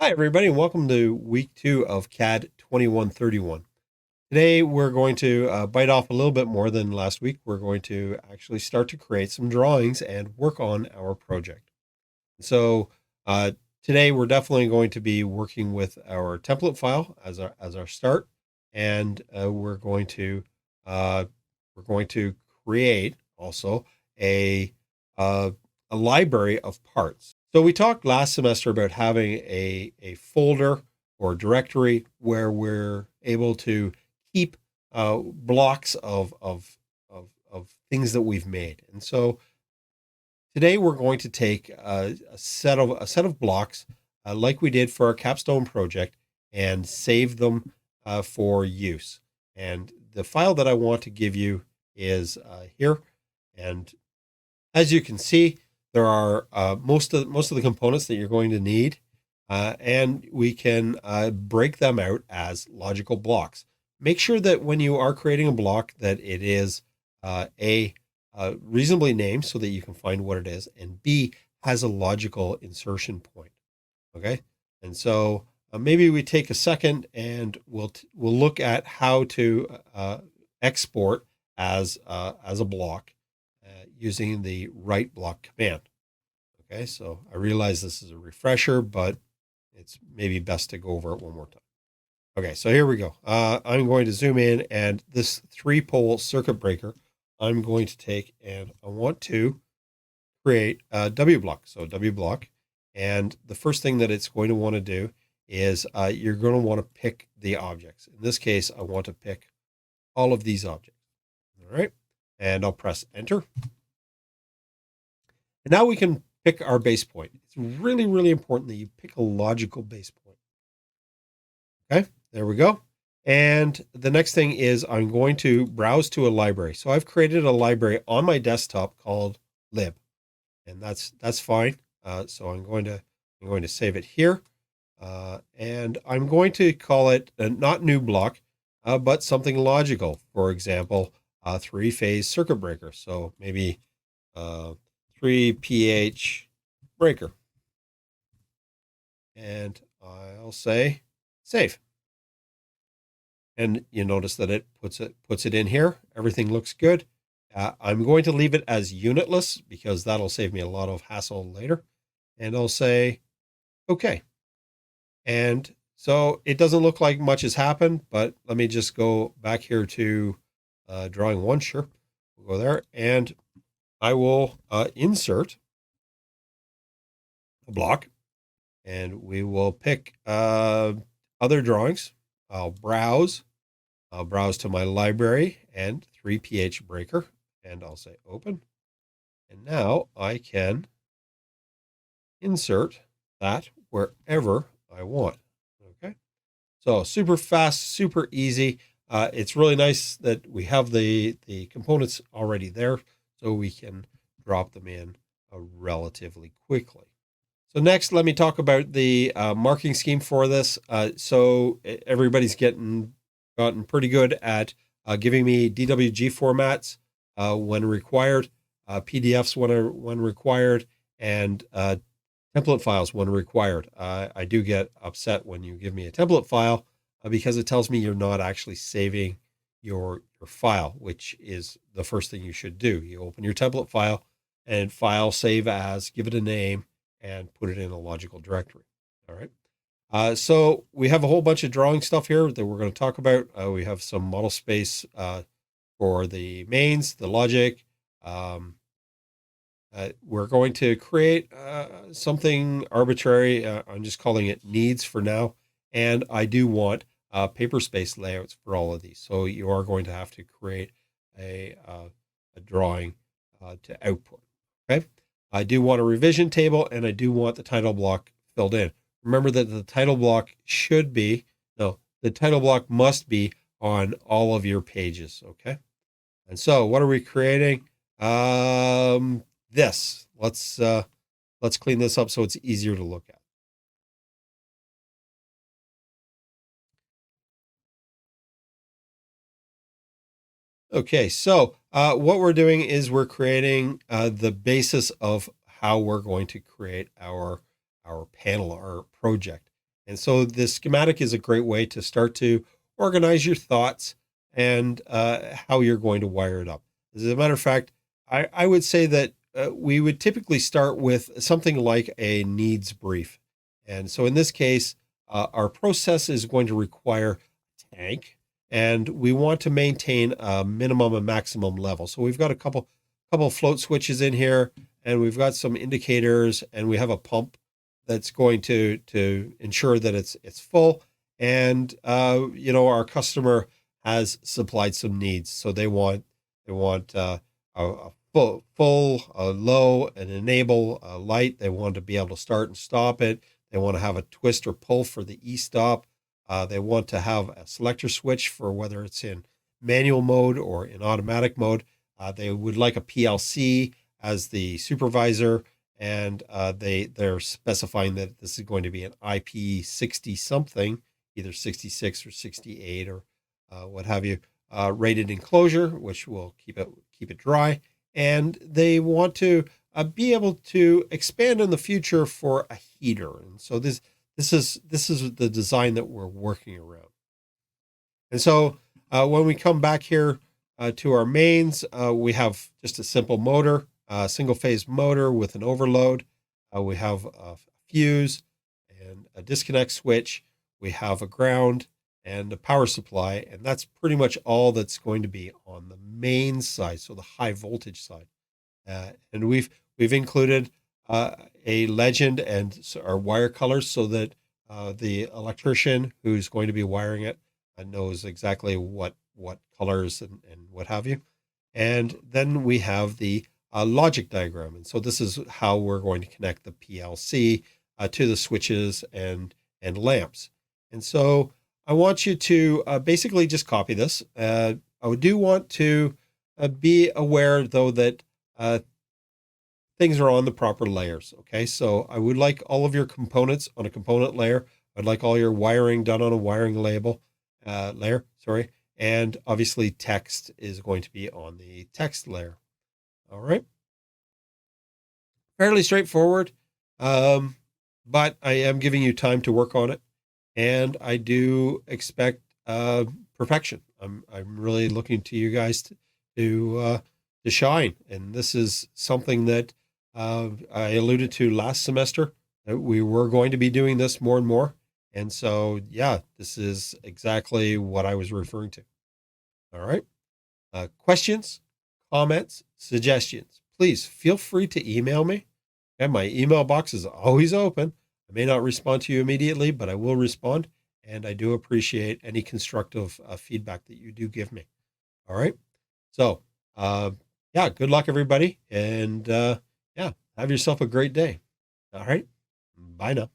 Hi, everybody, and welcome to week 2 of CAD 2131. Today, we're going to bite off a little bit more than last week. We're going to actually start to create some drawings and work on our project. So today, we're definitely going to be working with our template file as our start, and we're going to create also a library of parts. So we talked last semester about having a folder or directory where we're able to keep blocks of things that we've made. And so today we're going to take a set of blocks like we did for our capstone project and save them for use. And the file that I want to give you is here. And as you can see, there are most of the components that you're going to need, and we can break them out as logical blocks. Make sure that when you are creating a block that it is reasonably named so that you can find what it is, and B, has a logical insertion point. Okay, and so maybe we take a second and we'll look at how to export as a block using the write block command. Okay, so I realize this is a refresher, but it's maybe best to go over it one more time. Okay, so here we go. I'm going to zoom in, and this 3-pole circuit breaker, I'm going to take, and I want to create a WBLOCK. So WBLOCK, and the first thing that it's going to want to do is you're going to want to pick the objects. In this case, I want to pick all of these objects. All right, and I'll press enter. And now we can pick our base point. It's really, really important that you pick a logical base point. Okay, there we go. And the next thing is I'm going to browse to a library. So I've created a library on my desktop called lib, and that's fine. So I'm going to save it here, and I'm going to call it not new block, but something logical. For example, 3-phase circuit breaker. So maybe 3pH breaker, and I'll say save. And you notice that it puts it in here. Everything looks good. I'm going to leave it as unitless because that'll save me a lot of hassle later. And I'll say okay. And so it doesn't look like much has happened, but let me just go back here to drawing 1. Sure, we'll go there, and I will insert a block, and we will pick other drawings. I'll browse to my library and 3pH breaker, and I'll say open. And now I can insert that wherever I want. Okay, so super fast, super easy. It's really nice that we have the components already there, so we can drop them in relatively quickly. So next, let me talk about the marking scheme for this. So everybody's gotten pretty good at giving me DWG formats when required, PDFs when required, and template files when required. I do get upset when you give me a template file because it tells me you're not actually saving your file, which is the first thing you should do. You open your template file and file save as, give it a name, and put it in a logical directory. All right. So we have a whole bunch of drawing stuff here that we're going to talk about. We have some model space for the mains, the logic. We're going to create something arbitrary. I'm just calling it needs for now. And I do want paper space layouts for all of these. So you are going to have to create a drawing to output. Okay. I do want a revision table, and I do want the title block filled in. Remember that the title block the title block must be on all of your pages. Okay. And so what are we creating? This. Let's clean this up so it's easier to look at. Okay, so what we're doing is we're creating the basis of how we're going to create our panel, our project. And so this schematic is a great way to start to organize your thoughts and how you're going to wire it up. As a matter of fact, I would say that we would typically start with something like a needs brief. And so in this case, our process is going to require a tank, and we want to maintain a minimum and maximum level. So we've got a couple float switches in here, and we've got some indicators, and we have a pump that's going to ensure that it's full. And our customer has supplied some needs, so they want a full, low, and enable light. They want to be able to start and stop it. They want to have a twist or pull for the e-stop. They want to have a selector switch for whether it's in manual mode or in automatic mode. They would like a PLC as the supervisor, and they're specifying that this is going to be an IP60 something, either 66 or 68 or what have you, rated enclosure, which will keep it dry. And they want to be able to expand in the future for a heater. And so this is the design that we're working around. And so when we come back here to our mains, we have just a simple motor, a single phase motor with an overload. We have a fuse and a disconnect switch. We have a ground and a power supply, and that's pretty much all that's going to be on the main side, so the high voltage side. And we've included a legend and our wire colors so that the electrician who's going to be wiring it knows exactly what colors and what have you. And then we have the logic diagram. And so this is how we're going to connect the PLC to the switches and lamps. And so I want you to basically just copy this. I do want to be aware, though, that things are on the proper layers. Okay, so I would like all of your components on a component layer. I'd like all your wiring done on a wiring layer. Sorry, and obviously text is going to be on the text layer. All right, fairly straightforward, but I am giving you time to work on it, and I do expect perfection. I'm really looking to you guys to shine, and this is something that I alluded to last semester. We were going to be doing this more and more, and so yeah, this is exactly what I was referring to. All right, questions, comments, suggestions, please feel free to email me. And my email box is always open. I may not respond to you immediately, but I will respond. And I do appreciate any constructive feedback that you do give me. All right. So, yeah, good luck, everybody. And yeah, have yourself a great day. All right. Bye now.